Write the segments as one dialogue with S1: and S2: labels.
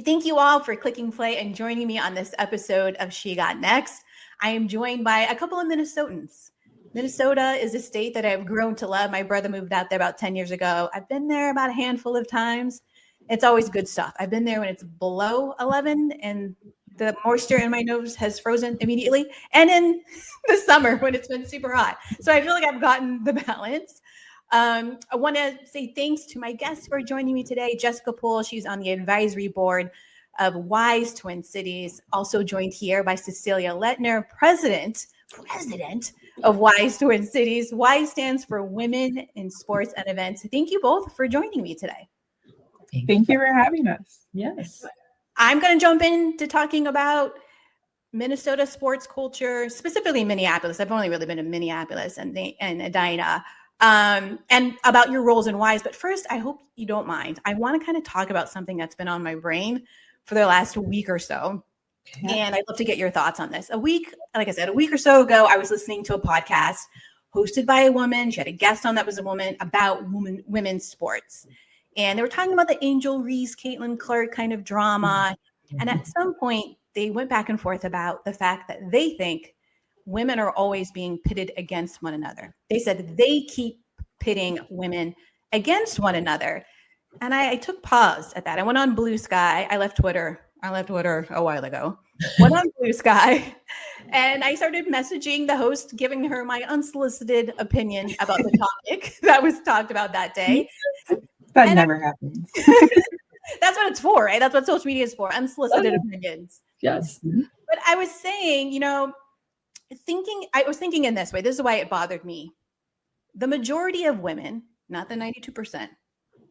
S1: Thank you all for clicking play and joining me on this episode of She Got Next. I am joined by a couple of Minnesotans. Minnesota is a state that I've grown to love. My brother moved out there about 10 years ago. I've been there about a handful of times. It's always good stuff. I've been there when it's below 11 and the moisture in my nose has frozen immediately, and in the summer when it's been super hot. So I feel like I've gotten the balance. I want to say thanks to my guests for joining me today. Jessica Poole, she's on the advisory board of WISE Twin Cities, also joined here by Cecilia Lettner, president of WISE Twin Cities. WISE stands for Women in Sports and Events. Thank you both for joining me today.
S2: Thank you for having us.
S3: Yes.
S1: I'm going to jump into talking about Minnesota sports culture, specifically Minneapolis. I've only really been to Minneapolis and Edina, and about your roles in WISE. But first, I hope you don't mind. I want to kind of talk about something that's been on my brain for the last week or so. Okay. And I'd love to get your thoughts on this. A week or so ago, I was listening to a podcast hosted by a woman. She had a guest on that was a woman about women's sports. And they were talking about the Angel Reese, Caitlin Clark kind of drama. And at some point, they went back and forth about the fact that they think women are always being pitted against one another. They said they keep pitting women against one another. And I took pause at that. I went on Blue Sky. I left Twitter a while ago. Went on Blue Sky. And I started messaging the host, giving her my unsolicited opinion about the topic that was talked about that day.
S2: That never happens.
S1: That's what it's for, right? That's what social media is for, unsolicited opinions.
S3: Yes.
S1: But I was saying, I was thinking in this way, this is why it bothered me. The majority of women, not the 92%,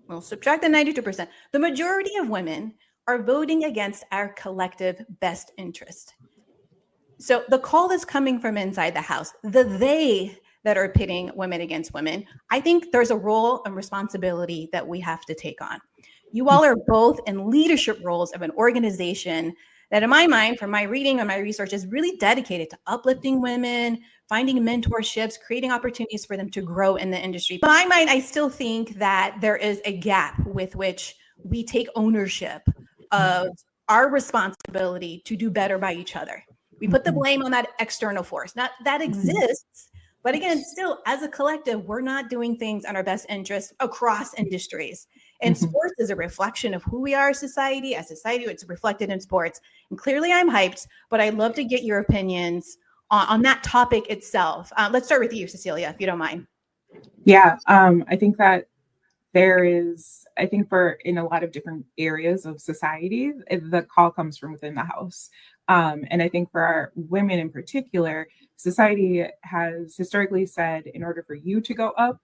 S1: we'll subtract the 92%. The majority of women are voting against our collective best interest. So the call is coming from inside the house. They that are pitting women against women, I think there's a role and responsibility that we have to take on. You all are both in leadership roles of an organization that, in my mind, from my reading and my research, is really dedicated to uplifting women, finding mentorships, creating opportunities for them to grow in the industry. In my mind, I still think that there is a gap with which we take ownership of our responsibility to do better by each other. We put the blame on that external force. Now, that exists. But again, still, as a collective, we're not doing things in our best interest across industries. And sports is a reflection of who we are as society. As society, it's reflected in sports. And clearly I'm hyped, but I'd love to get your opinions on that topic itself. Let's start with you, Cecilia, if you don't mind.
S2: Yeah, I think that for in a lot of different areas of society, the call comes from within the house. And I think for our women in particular, society has historically said, in order for you to go up,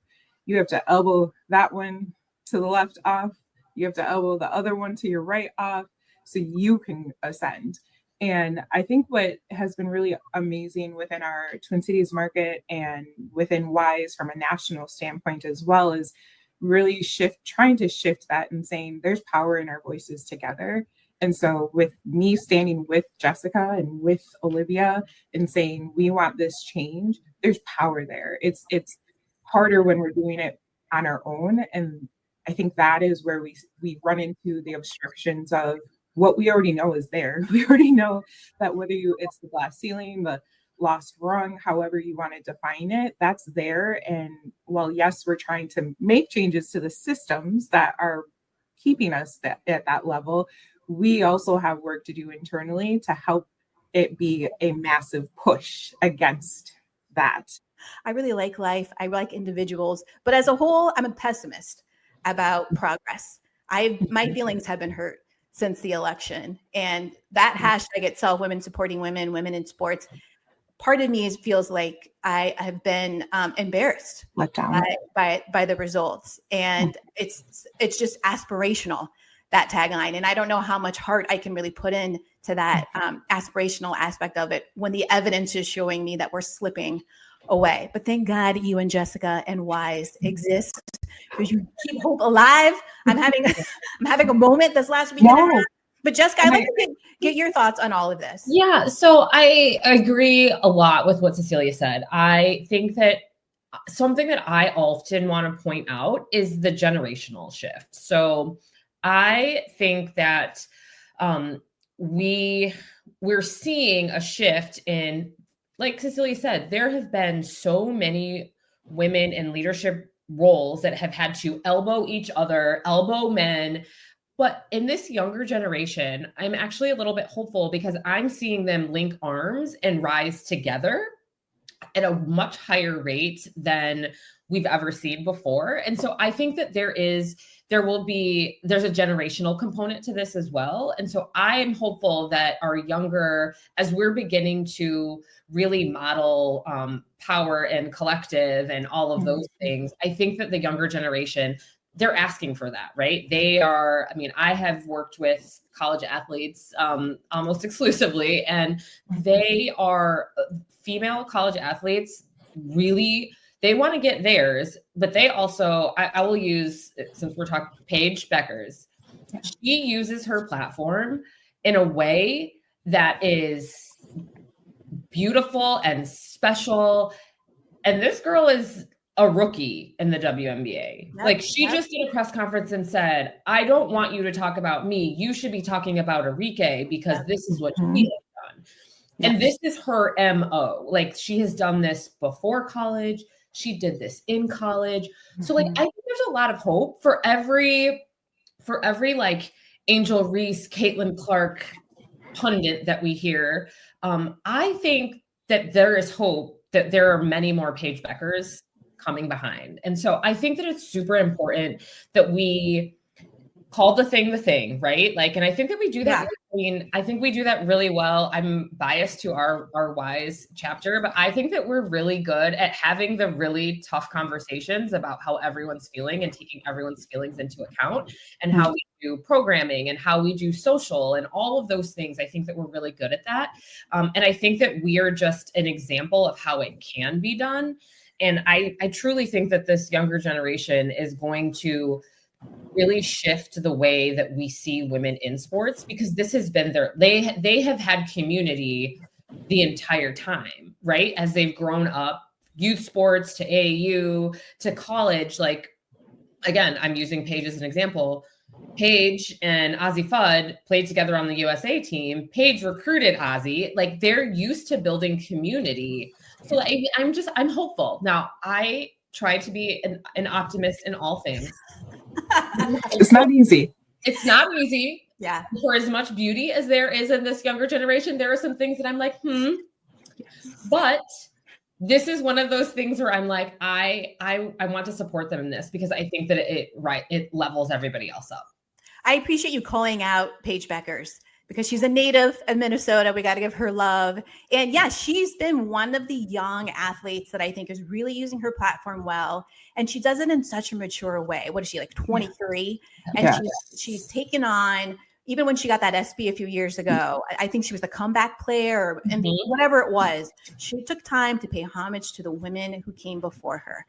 S2: you have to elbow that one to the left off. You have to elbow the other one to your right off so you can ascend. And I think what has been really amazing within our Twin Cities market and within WISE from a national standpoint as well is really trying to shift that and saying there's power in our voices together. And so with me standing with Jessica and with Olivia and saying we want this change, there's power there. It's harder when we're doing it on our own. And I think that is where we run into the obstructions of what we already know is there. We already know that it's the glass ceiling, the lost rung, however you want to define it, that's there. And while yes, we're trying to make changes to the systems that are keeping us at that level, we also have work to do internally to help it be a massive push against that.
S1: I really like life. I like individuals, but as a whole, I'm a pessimist about progress. My feelings have been hurt since the election, and that hashtag itself, women supporting women, women in sports, part of me feels like I have been embarrassed
S2: let down
S1: by the results, and it's just aspirational, that tagline. And I don't know how much heart I can really put in to that aspirational aspect of it when the evidence is showing me that we're slipping away. But thank God you and Jessica and WISE exist because you keep hope alive. I'm having a moment this last week and a half. But Jessica, I'd like to get your thoughts on all of this.
S3: Yeah, so I agree a lot with what Cecilia said. I think that something that I often want to point out is the generational shift. So I think that we're seeing a shift in, like Cecilia said, there have been so many women in leadership roles that have had to elbow each other, elbow men. But in this younger generation, I'm actually a little bit hopeful because I'm seeing them link arms and rise together at a much higher rate than we've ever seen before. And so I think that there's a generational component to this as well. And so I am hopeful that our younger, as we're beginning to really model power and collective and all of those things, I think that the younger generation, they're asking for that, right? I have worked with college athletes almost exclusively, and they are female college athletes. Really, they want to get theirs, but they also, I will use, since we're talking Paige Bueckers, she uses her platform in a way that is beautiful and special. And this girl is a rookie in the WNBA. Like she just did a press conference and said, I don't want you to talk about me. You should be talking about Arike because this is what she has done. And this is her MO. Like she has done this before college. She did this in college. So like, I think there's a lot of hope for every like Angel Reese, Caitlin Clark pundit that we hear. I think that there is hope that there are many more Paige Bueckers coming behind. And so I think that it's super important that we call the thing, right? Like, and I think that we do that. I think we do that really well. I'm biased to our WISE chapter, but I think that we're really good at having the really tough conversations about how everyone's feeling and taking everyone's feelings into account and how we do programming and how we do social and all of those things. I think that we're really good at that. And I think that we are just an example of how it can be done. And I truly think that this younger generation is going to really shift the way that we see women in sports, because this has been they have had community the entire time, right? As they've grown up, youth sports to AAU to college. Like, again, I'm using Paige as an example. Paige and Ozzie Fudd played together on the USA team. Paige recruited Ozzie. Like, they're used to building community. So I'm hopeful. Now, I try to be an optimist in all things.
S2: It's not easy.
S3: It's not easy.
S1: Yeah.
S3: For as much beauty as there is in this younger generation, there are some things that I'm like, But this is one of those things where I'm like, I want to support them in this because I think that it levels everybody else up.
S1: I appreciate you calling out Paige Bueckers because she's a native of Minnesota. We got to give her love. And yeah, she's been one of the young athletes that I think is really using her platform well. And she does it in such a mature way. What is she, like 23? And she's taken on, even when she got that SB a few years ago, I think she was the comeback player or whatever it was. She took time to pay homage to the women who came before her.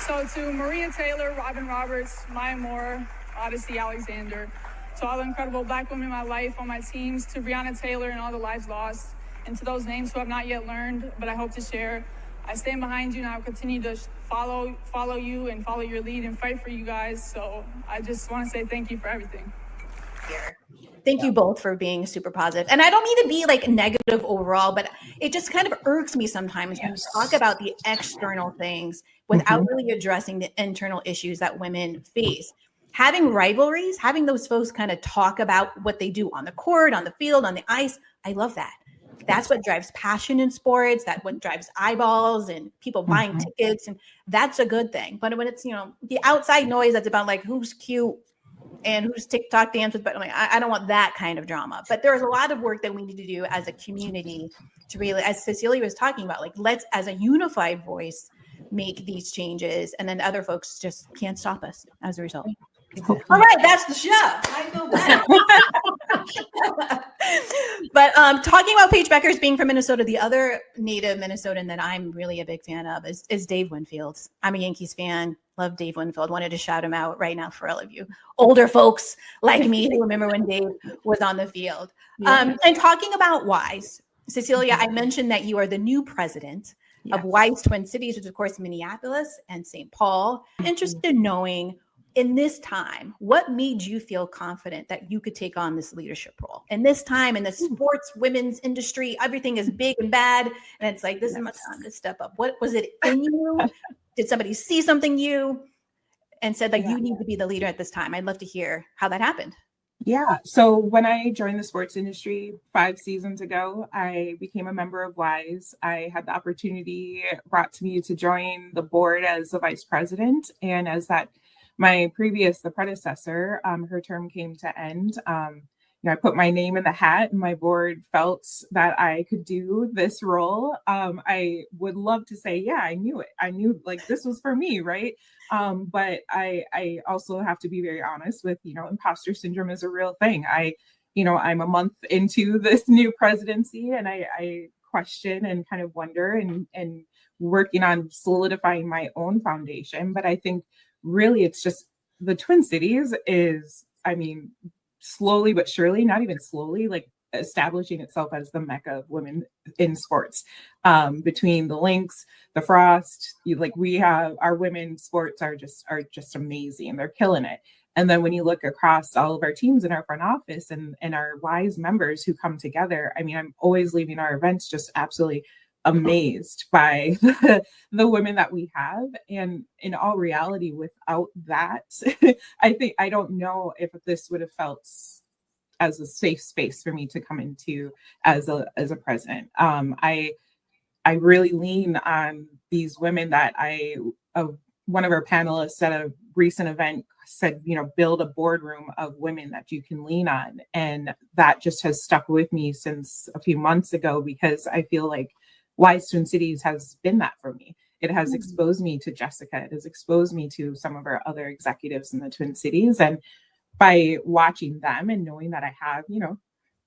S4: So to Maria Taylor, Robin Roberts, Maya Moore, Odyssey Alexander, to all the incredible Black women in my life on my teams, to Breonna Taylor and all the lives lost, and to those names who have not yet learned, but I hope to share, I stand behind you and I will continue to follow you and follow your lead and fight for you guys. So I just want to say thank you for everything.
S1: Thank you both for being super positive. And I don't mean to be like negative overall, but it just kind of irks me sometimes when you talk about the external things without really addressing the internal issues that women face. Having rivalries, having those folks kind of talk about what they do on the court, on the field, on the ice. I love that. That's what drives passion in sports. That's what drives eyeballs and people buying tickets. And that's a good thing. But when it's, the outside noise that's about like who's cute and who's TikTok dances, but I don't want that kind of drama. But there's a lot of work that we need to do as a community to really, as Cecilia was talking about, like let's, as a unified voice, make these changes. And then other folks just can't stop us as a result. All right, that's the show. I feel bad. But talking about Paige Bueckers being from Minnesota, the other native Minnesotan that I'm really a big fan of is Dave Winfield. I'm a Yankees fan. Love Dave Winfield. Wanted to shout him out right now for all of you older folks like me who remember when Dave was on the field. And talking about WISE, Cecilia, I mentioned that you are the new president of WISE Twin Cities, which is, of course, Minneapolis and St. Paul. I'm interested in knowing, in this time, what made you feel confident that you could take on this leadership role? In this time, in the sports women's industry, everything is big and bad. And it's like, this is my time to step up. What was it in you? Did somebody see something you and said that you need to be the leader at this time? I'd love to hear how that happened.
S2: Yeah. So when I joined the sports industry 5 seasons ago, I became a member of WISE. I had the opportunity brought to me to join the board as the vice president. And as that, the predecessor, her term came to end. I put my name in the hat and my board felt that I could do this role. I would love to say, yeah, I knew it. I knew like this was for me, right? But I also have to be very honest with, imposter syndrome is a real thing. I'm a month into this new presidency and I question and kind of wonder and working on solidifying my own foundation. But I think really it's just the Twin Cities is, slowly but surely, not even slowly, like establishing itself as the mecca of women in sports. Between the Lynx, the Frost, we have our women's sports are just amazing. They're killing it. And then when you look across all of our teams in our front office and our WISE members who come together, I'm always leaving our events just absolutely amazed by the women that we have. And in all reality, without that, I don't know if this would have felt as a safe space for me to come into as a president. I really lean on these women that one of our panelists at a recent event said, build a boardroom of women that you can lean on. And that just has stuck with me since a few months ago, because I feel like WISE Twin Cities has been that for me. It has exposed me to Jessica. It has exposed me to some of our other executives in the Twin Cities. And by watching them and knowing that I have,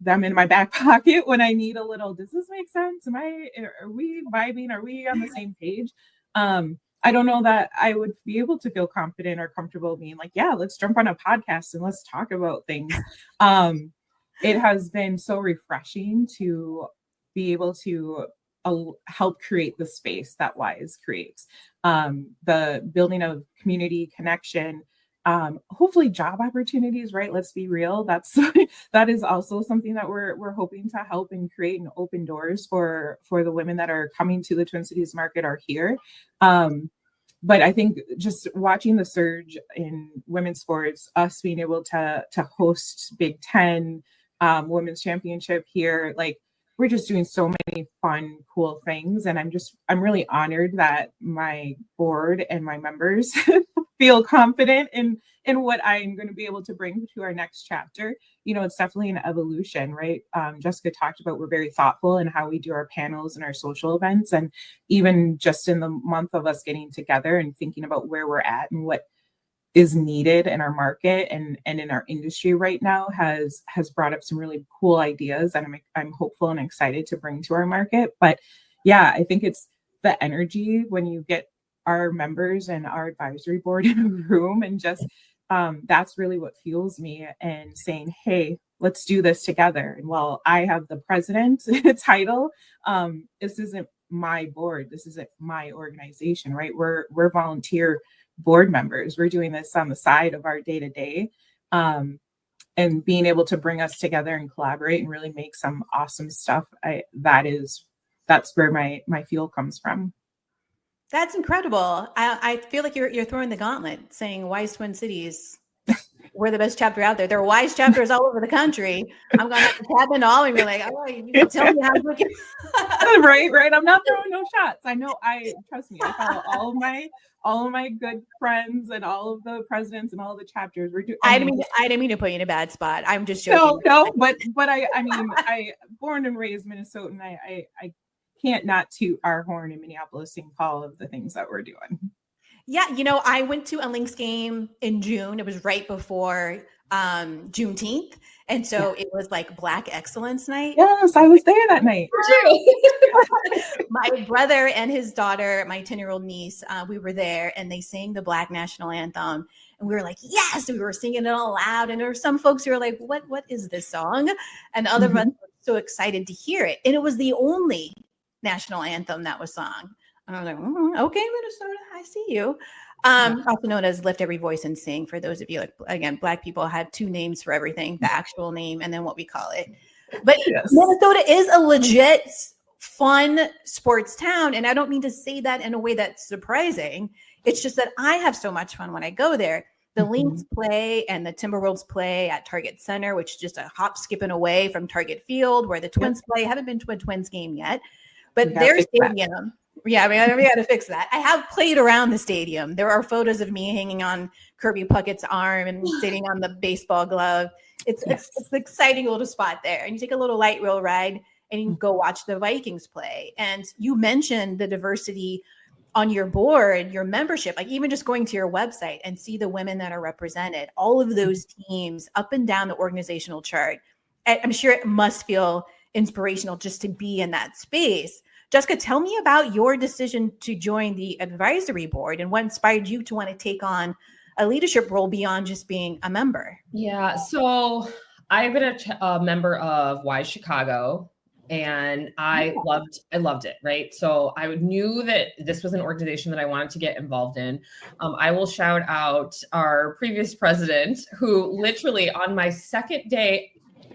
S2: them in my back pocket when I need a little, does this make sense? Are we vibing? Are we on the same page? I don't know that I would be able to feel confident or comfortable being like, yeah, let's jump on a podcast and let's talk about things. It has been so refreshing to be able to help create the space that WISE creates. The building of community connection, hopefully job opportunities, right? Let's be real. That is also something that we're hoping to help and create and open doors for the women that are coming to the Twin Cities market are here. But I think just watching the surge in women's sports, us being able to host Big Ten women's championship here, we're just doing so many fun, cool things. And I'm really honored that my board and my members feel confident in what I'm going to be able to bring to our next chapter. It's definitely an evolution, right? Jessica talked about, we're very thoughtful in how we do our panels and our social events. And even just in the month of us getting together and thinking about where we're at and what is needed in our market and in our industry right now has brought up some really cool ideas that I'm hopeful and excited to bring to our market. But yeah, I think it's the energy when you get our members and our advisory board in a room, and just that's really what fuels me and saying, hey, let's do this together. And while I have the president title, this isn't my board. This isn't my organization, right? We're volunteer board members. We're doing this on the side of our day-to-day, and being able to bring us together and collaborate and really make some awesome stuff. That's where my fuel comes from.
S1: That's incredible. I feel like you're throwing the gauntlet, saying WISE Twin Cities, we're the best chapter out there. There are WISE chapters all over the country. I'm going to have to tap into all and be like, all right, you can tell me how quick.
S2: Right. I'm not throwing no shots. I know. Trust me. I follow all of my good friends and all of the presidents and all the chapters.
S1: I didn't mean to put you in a bad spot. I'm just joking.
S2: No, but I born and raised Minnesotan. I can't not toot our horn in Minneapolis, St. Paul, of the things that we're doing.
S1: Yeah, I went to a Lynx game in June. It was right before Juneteenth. And so it was like Black Excellence Night.
S2: Yes, I was there that night.
S1: My brother and his daughter, my 10-year-old niece, we were there and they sang the Black National Anthem. And we were like, yes, we were singing it all loud. And there were some folks who were like, what is this song? And other of us were so excited to hear it. And it was the only national anthem that was sung. And I was like, okay, Minnesota, I see you. Also known as Lift Every Voice and Sing. For those of you, like, again, Black people have two names for everything, the actual name and then what we call it. But Minnesota is a legit fun sports town. And I don't mean to say that in a way that's surprising. It's just that I have so much fun when I go there. The Lynx play and the Timberwolves play at Target Center, which is just a hop skipping away from Target Field, where the Twins play. I haven't been to a Twins game yet, but their stadium. Yeah, I mean, we got to fix that. I have played around the stadium. There are photos of me hanging on Kirby Puckett's arm and sitting on the baseball glove. It's an exciting little spot there. And you take a little light rail ride and you go watch the Vikings play. And you mentioned the diversity on your board, your membership, like even just going to your website and see the women that are represented, all of those teams up and down the organizational chart. I'm sure it must feel inspirational just to be in that space. Jessica, tell me about your decision to join the advisory board and what inspired you to want to take on a leadership role beyond just being a member.
S3: Yeah, so I've been a member of Wise Chicago, and I loved it, right? So I knew that this was an organization that I wanted to get involved in. I will shout out our previous president, who literally on my second day,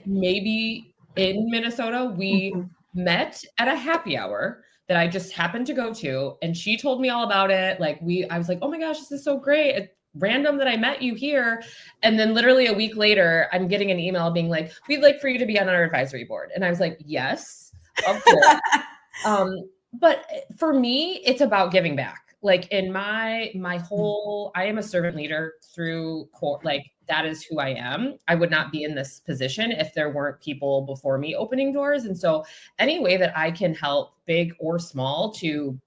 S3: maybe in Minnesota, we met at a happy hour that I just happened to go to, and she told me all about it. I was like, oh my gosh, this is so great. It's random that I met you here. And then literally a week later, I'm getting an email being like, we'd like for you to be on our advisory board. And I was like, yes, of course. But for me, it's about giving back. Like in my whole, I am a servant leader through core, like that is who I am. I would not be in this position if there weren't people before me opening doors. And so any way that I can help, big or small, to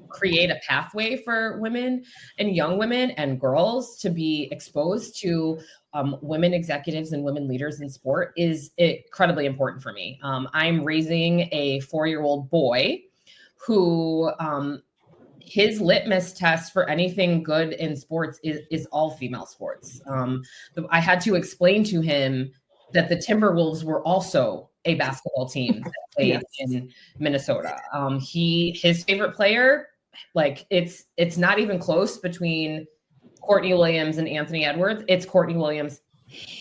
S3: create a pathway for women and young women and girls to be exposed to women executives and women leaders in sport is incredibly important for me. I'm raising a 4-year-old boy who his litmus test for anything good in sports is all female sports. I had to explain to him that the Timberwolves were also a basketball team that played in Minnesota. His favorite player, like it's not even close between Courtney Williams and Anthony Edwards. It's Courtney Williams,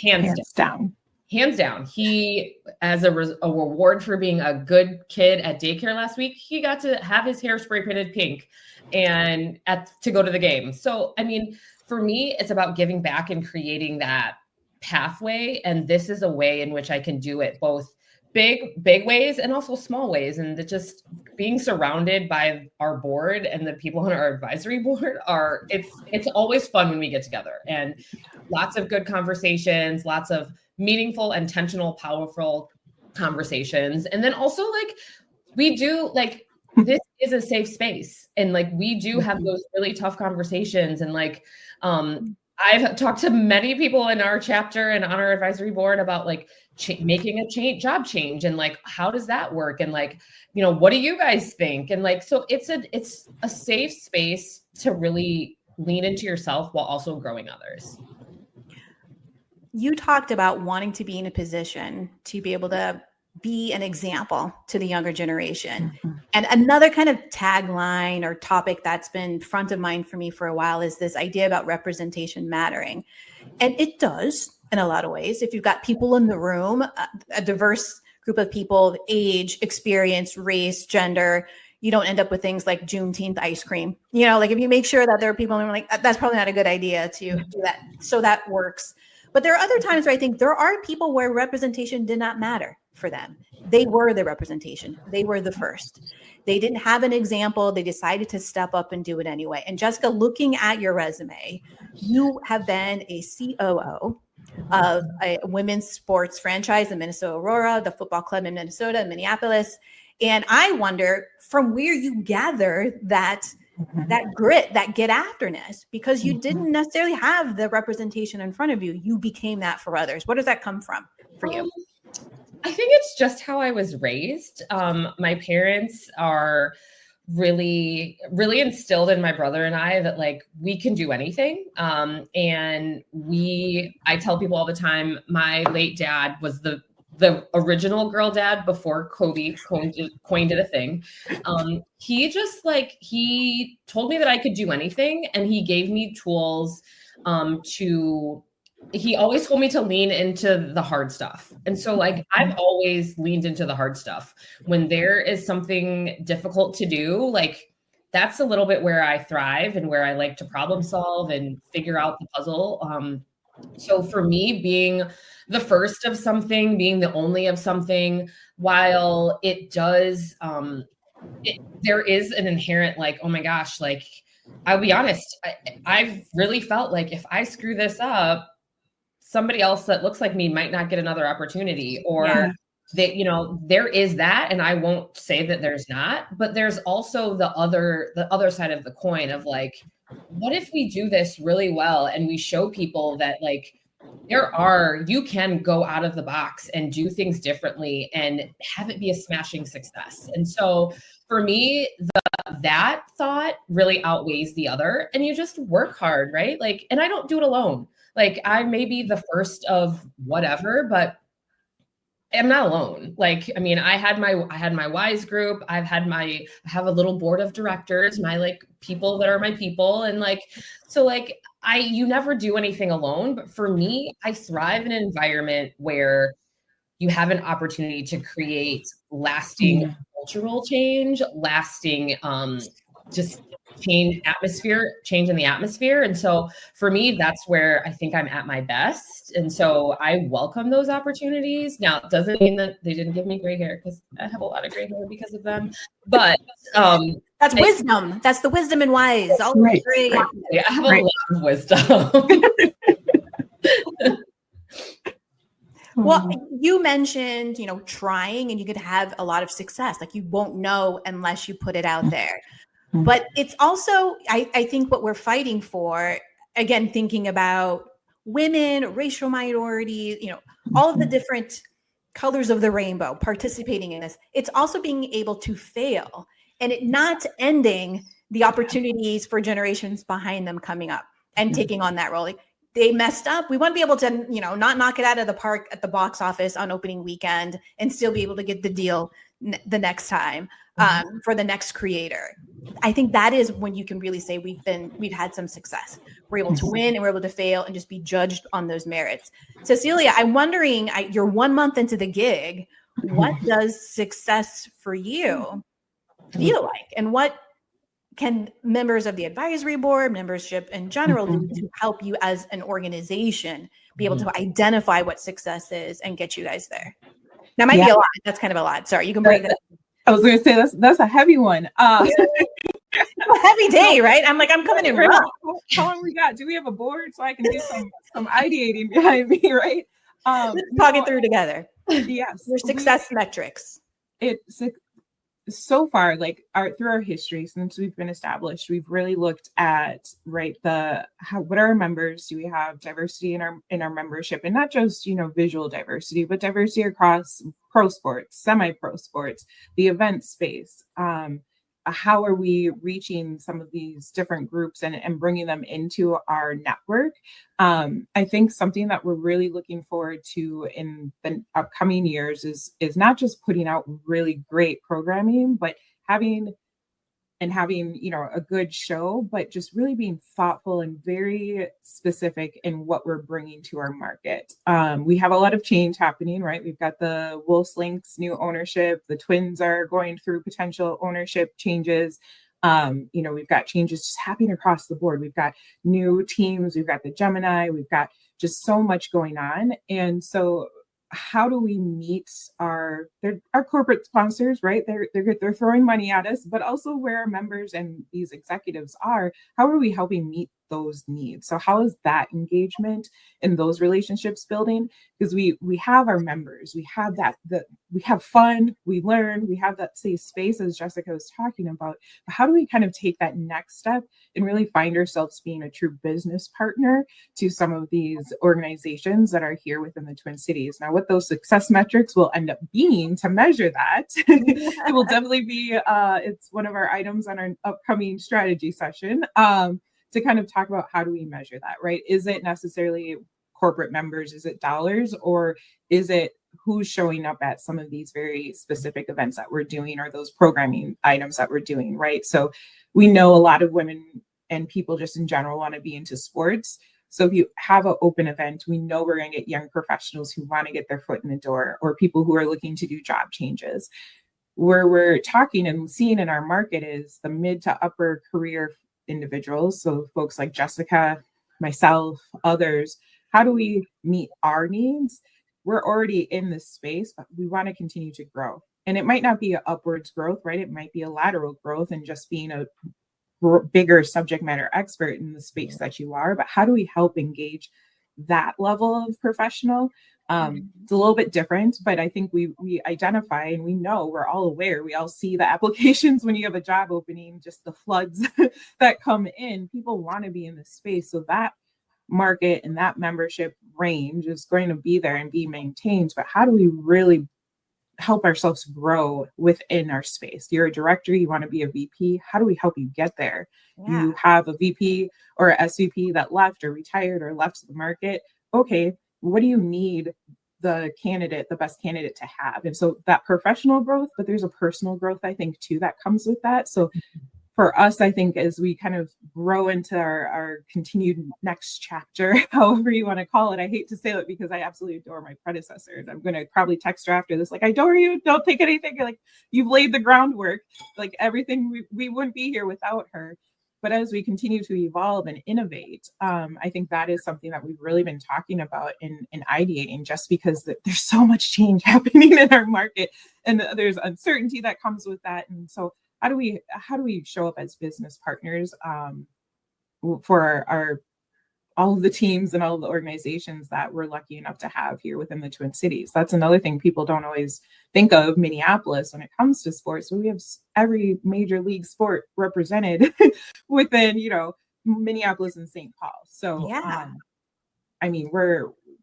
S3: hands down. He, as a reward for being a good kid at daycare last week, he got to have his hair spray painted pink and to go to the game. So, I mean, for me, it's about giving back and creating that pathway. And this is a way in which I can do it both big ways and also small ways. And just being surrounded by our board and the people on our advisory board it's always fun when we get together, and lots of good conversations, lots of meaningful, intentional, powerful conversations. And then also we do this is a safe space, and we do have those really tough conversations. And I've talked to many people in our chapter and on our advisory board about making a job change, and how does that work? And what do you guys think? And so it's a safe space to really lean into yourself while also growing others.
S1: You talked about wanting to be in a position to be able to be an example to the younger generation. And another kind of tagline or topic that's been front of mind for me for a while is this idea about representation mattering. And it does in a lot of ways. If you've got people in the room, a diverse group of people of age, experience, race, gender, you don't end up with things like Juneteenth ice cream. If you make sure that there are people who are that's probably not a good idea to do that. So that works. But there are other times where I think there are people where representation did not matter for them. They were the representation. They were the first. They didn't have an example. They decided to step up and do it anyway. And Jessica, looking at your resume, you have been a COO of a women's sports franchise in Minnesota Aurora, the football club in Minnesota, Minneapolis. And I wonder from where you gather that grit, that get afterness, because you didn't necessarily have the representation in front of you. You became that for others. Where does that come from for you?
S3: I think it's just how I was raised. My parents are really, really instilled in my brother and I that we can do anything. And I tell people all the time, my late dad was the the original girl dad before Kobe coined it a thing. He just like, he told me that I could do anything, and he gave me tools he always told me to lean into the hard stuff. And so like, I've always leaned into the hard stuff. When there is something difficult to do, like that's a little bit where I thrive and where I like to problem solve and figure out the puzzle. So for me, being the first of something, being the only of something, while it does, there is an inherent like, oh my gosh, like, I'll be honest, I've really felt like if I screw this up, somebody else that looks like me might not get another opportunity, or that, you know, there is that. And I won't say that there's not, but there's also the other side of the coin of like, what if we do this really well and we show people that like, you can go out of the box and do things differently and have it be a smashing success. And so for me, that thought really outweighs the other, and you just work hard, right? Like, and I don't do it alone. Like, I may be the first of whatever, but I'm not alone. Like, I mean, I had my WISE group. I have a little board of directors, my like people that are my people. And like, so like you never do anything alone. But for me, I thrive in an environment where you have an opportunity to create lasting cultural change, lasting, just change in the atmosphere. And so for me, that's where I think I'm at my best. And so I welcome those opportunities. Now, it doesn't mean that they didn't give me gray hair, because I have a lot of gray hair because of them. But
S1: that's wisdom. That's the wisdom and wise. All right. Great.
S3: I have a lot of wisdom.
S1: Well, you mentioned, you know, trying, and you could have a lot of success. Like, you won't know unless you put it out there. But it's also, I think what we're fighting for, again, thinking about women, racial minorities, you know, all of the different colors of the rainbow participating in this. It's also being able to fail and it not ending the opportunities for generations behind them coming up and taking on that role. Like, they messed up. We want to be able to, you know, not knock it out of the park at the box office on opening weekend and still be able to get the deal the next time for the next creator. I think that is when you can really say we've had some success. We're able to win and we're able to fail and just be judged on those merits. Cecilia, I'm wondering, you're 1 month into the gig. What does success for you feel like? And what can members of the advisory board, membership in general, do to help you as an organization be able to identify what success is and get you guys there? That might be a lot. That's kind of a lot. Sorry, you can break that.
S2: I was going to say that's a heavy one.
S1: A heavy day, right? I'm coming in rough.
S2: How long we got? Do we have a board so I can do some ideating behind me, right?
S1: Let's talk it through together.
S2: Yes.
S1: Your success metrics.
S2: It's so far, like through our history, since we've been established, we've really looked at what are our members? Do we have diversity in our membership, and not just, you know, visual diversity, but diversity across pro sports, semi-pro sports, the event space. How are we reaching some of these different groups and bringing them into our network? I think something that we're really looking forward to in the upcoming years is not just putting out really great programming, but having, you know, a good show, but just really being thoughtful and very specific in what we're bringing to our market. We have a lot of change happening, right? We've got the Wolves Links new ownership. The Twins are going through potential ownership changes. You know, we've got changes just happening across the board. We've got new teams. We've got the Gemini. We've got just so much going on. And so how do we meet our corporate sponsors, right? They're throwing money at us, but also where our members and these executives are, how are we helping meet those needs? So how is that engagement and those relationships building? Because we have our members, we have we have fun, we learn, we have that safe space, as Jessica was talking about. But how do we kind of take that next step and really find ourselves being a true business partner to some of these organizations that are here within the Twin Cities? Now, what those success metrics will end up being to measure that, it will definitely be, it's one of our items on our upcoming strategy session. To kind of talk about how do we measure that, right? Is it necessarily corporate members? Is it dollars, or is it who's showing up at some of these very specific events that we're doing, or those programming items that we're doing, right? So we know a lot of women and people just in general want to be into sports. So if you have an open event, we know we're going to get young professionals who want to get their foot in the door, or people who are looking to do job changes. Where we're talking and seeing in our market is the mid to upper career individuals. So folks like Jessica, myself, others. How do we meet our needs? We're already in this space, but we want to continue to grow. And it might not be an upwards growth, right? It might be a lateral growth and just being a bigger subject matter expert in the space that you are. But how do we help engage that level of professional? It's a little bit different, but I think we identify and we know, we're all aware, we all see the applications when you have a job opening, just the floods that come in. People want to be in this space. So that market and that membership range is going to be there and be maintained. But how do we really help ourselves grow within our space? You're a director, you want to be a VP. How do we help you get there? Yeah. You have a VP or a SVP that left or retired or left the market. Okay, what do you need the best candidate to have? And so that professional growth, but there's a personal growth, I think, too, that comes with that. So for us, I think as we kind of grow into our continued next chapter, however you want to call it, I hate to say it because I absolutely adore my predecessor. I'm going to probably text her after this, like, I adore you. Don't take anything. Like, you've laid the groundwork, like everything, we wouldn't be here without her. But as we continue to evolve and innovate, I think that is something that we've really been talking about and ideating, just because there's so much change happening in our market and there's uncertainty that comes with that. And so how do we show up as business partners for our all of the teams and all of the organizations that we're lucky enough to have here within the Twin Cities? That's another thing people don't always think of Minneapolis when it comes to sports. So we have every major league sport represented within, Minneapolis and St. Paul. So, yeah.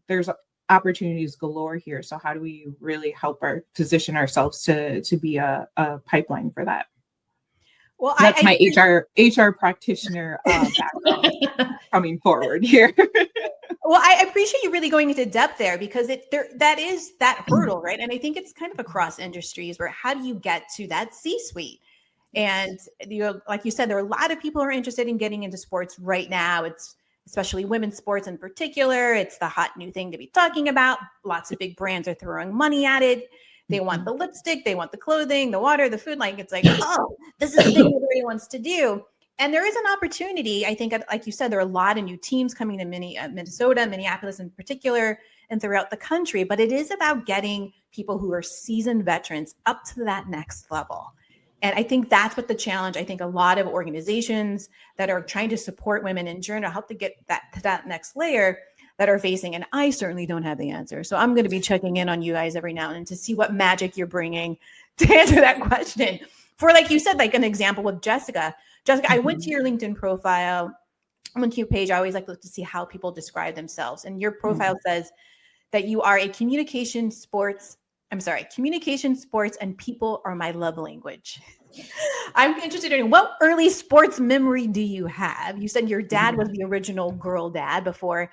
S2: There's opportunities galore here. So how do we really help position ourselves to be a pipeline for that? Well, that's my HR practitioner background coming forward here.
S1: Well, I appreciate you really going into depth there, because that is that hurdle, right? And I think it's kind of across industries where how do you get to that C-suite? And like you said, there are a lot of people who are interested in getting into sports right now. It's especially women's sports in particular. It's the hot new thing to be talking about. Lots of big brands are throwing money at it. They want the lipstick, they want the clothing, the water, the food. Like, it's like, oh, this is the thing everybody wants to do. And there is an opportunity. I think, like you said, there are a lot of new teams coming to Minnesota, Minneapolis in particular, and throughout the country. But it is about getting people who are seasoned veterans up to that next level. And I think that's what the challenge, I think a lot of organizations that are trying to support women in general, help to get that to that next layer, that are facing. And I certainly don't have the answer. So I'm going to be checking in on you guys every now and then to see what magic you're bringing to answer that question. For, like you said, like an example with Jessica. Jessica, I went to your LinkedIn profile. I went to your page. I always like to look to see how people describe themselves. And your profile says that you are a communication, sports, and people are my love language. I'm interested in what early sports memory do you have? You said your dad was the original girl dad before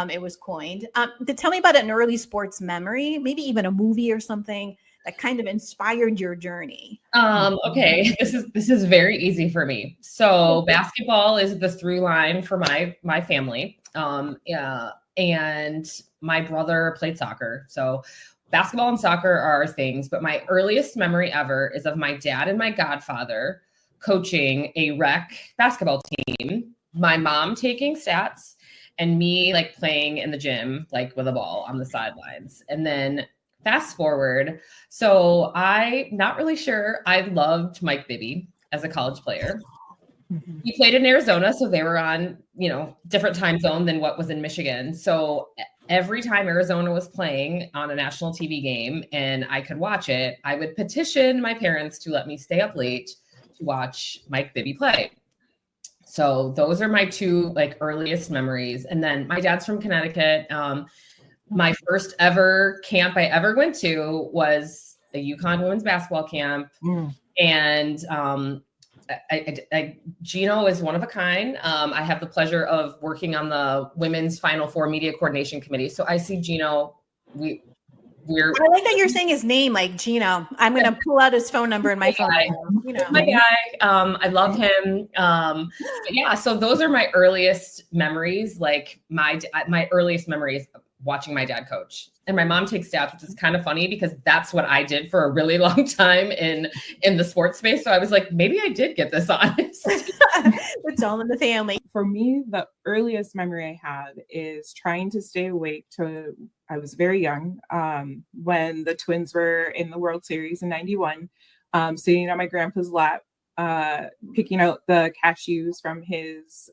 S1: it was coined. Tell me about an early sports memory, maybe even a movie or something that kind of inspired your journey.
S3: Okay, this is very easy for me. So basketball is the through line for my family. And my brother played soccer. So basketball and soccer are our things. But my earliest memory ever is of my dad and my godfather coaching a rec basketball team, my mom taking stats, and me like playing in the gym, like with a ball on the sidelines. And then fast forward. So not really sure. I loved Mike Bibby as a college player. He played in Arizona. So they were on, different time zone than what was in Michigan. So every time Arizona was playing on a national TV game and I could watch it, I would petition my parents to let me stay up late to watch Mike Bibby play. So those are my two earliest memories. And then my dad's from Connecticut. My first ever camp I ever went to was a UConn women's basketball camp. And Gino is one of a kind. I have the pleasure of working on the women's Final Four media coordination committee. So I see Gino,
S1: I like that you're saying his name, like Gino. I'm going to pull out his phone number in my phone. You know.
S3: My guy. I love him. Yeah. So those are my earliest memories. Like my earliest memories watching my dad coach. And my mom takes stats, which is kind of funny because that's what I did for a really long time in the sports space. So I was like, maybe I did get this honest.
S1: It's all in the family.
S2: For me, the earliest memory I have is trying to stay awake I was very young when the Twins were in the World Series in '91, sitting on my grandpa's lap, picking out the cashews from his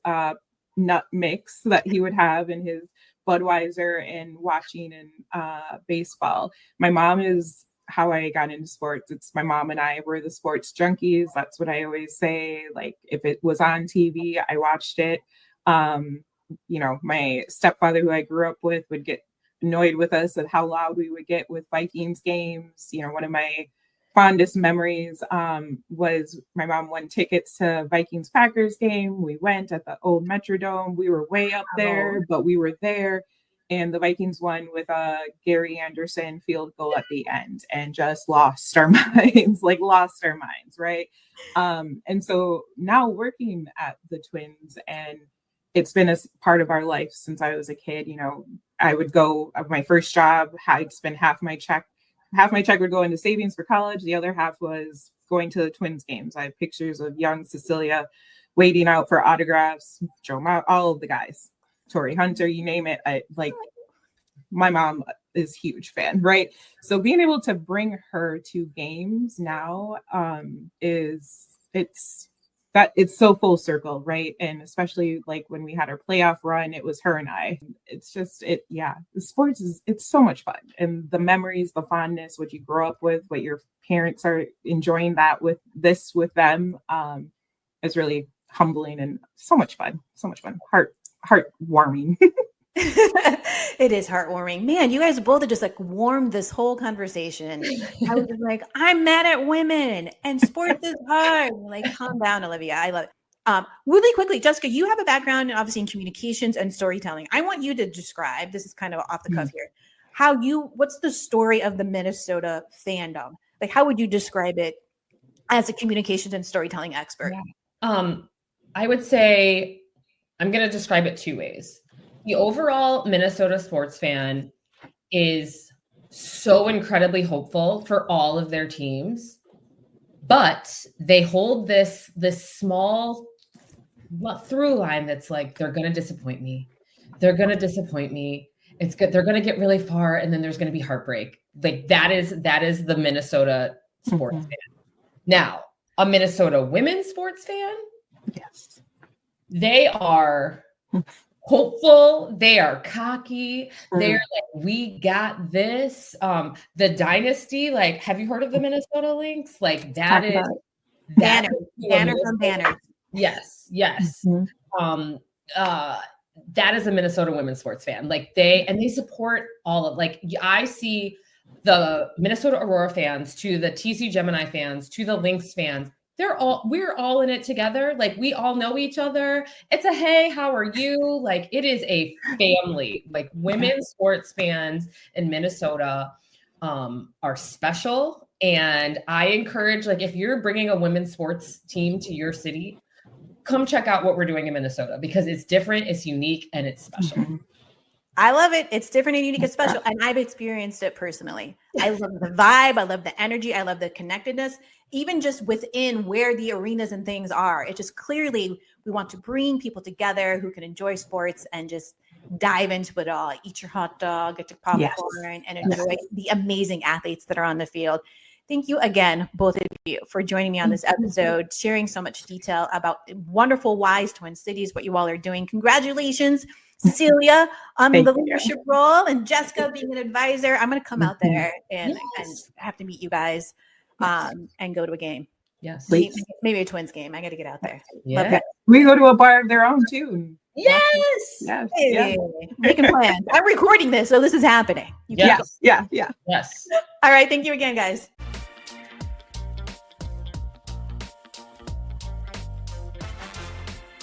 S2: nut mix that he would have in his Budweiser and watching baseball. My mom is how I got into sports. It's my mom and I were the sports junkies. That's what I always say. Like if it was on TV, I watched it. My stepfather who I grew up with would get annoyed with us at how loud we would get with Vikings games. One of my fondest memories was my mom won tickets to Vikings Packers game. We went at the old Metrodome. We were way up there, but we were there. And the Vikings won with a Gary Anderson field goal at the end and just lost our minds, right? And so now working at the Twins, and it's been a part of our life since I was a kid. I would go, my first job, I'd spend half my check would go into savings for college. The other half was going to the Twins games. I have pictures of young Cecilia waiting out for autographs, Joe Mount, all of the guys, Torrey Hunter, you name it. My mom is a huge fan, right? So being able to bring her to games now it's so full circle, right? And especially like when we had our playoff run, it was her and I. It's just the sports it's so much fun, and the memories, the fondness, what you grow up with, what your parents are enjoying that with them is really humbling and so much fun, heartwarming.
S1: It is heartwarming, man. You guys both have just like warmed this whole conversation. I was just like, I'm mad at women and sports is hard. Like, calm down, Olivia. I love it. Really quickly, Jessica, you have a background obviously in communications and storytelling. I want you to describe, this is kind of off the cuff here, what's the story of the Minnesota fandom? Like, how would you describe it as a communications and storytelling expert?
S3: Yeah. I would say I'm going to describe it two ways. The overall Minnesota sports fan is so incredibly hopeful for all of their teams, but they hold this small through line that's like, they're going to disappoint me. They're going to disappoint me. It's good. They're going to get really far, and then there's going to be heartbreak. Like that is the Minnesota sports fan. Now, a Minnesota women's sports fan,
S2: yes,
S3: they are hopeful, they are cocky, they're like, we got this. The dynasty, like, have you heard of the Minnesota Lynx? Like that is
S1: Banner from Banner.
S3: Yes. Mm-hmm. That is a Minnesota women's sports fan. Like they support all of, like, I see the Minnesota Aurora fans to the TC Gemini fans to the Lynx fans. We're all in it together. Like, we all know each other. It's a, hey, how are you? Like, it is a family. Like, women's sports fans in Minnesota are special. And I encourage, like, if you're bringing a women's sports team to your city, come check out what we're doing in Minnesota, because it's different, it's unique, and it's special.
S1: Mm-hmm. I love it. It's different and unique and special. And I've experienced it personally. I love the vibe. I love the energy. I love the connectedness, even just within where the arenas and things are. It just clearly, we want to bring people together who can enjoy sports and just dive into it all. Eat your hot dog, get your popcorn, and enjoy the amazing athletes that are on the field. Thank you again, both of you, for joining me on this episode, sharing so much detail about wonderful Wise Twin Cities, what you all are doing. Congratulations, Cecilia, on the leadership role, and Jessica being an advisor. I'm going to come out there and have to meet you guys and go to a game.
S3: Yes.
S1: Maybe a Twins game. I got to get out there.
S3: Yeah.
S2: We go to a bar of their own too.
S3: Yes.
S1: Hey, making plans. I'm recording this, so this is happening.
S2: Yes.
S3: Yes.
S1: All right. Thank you again, guys.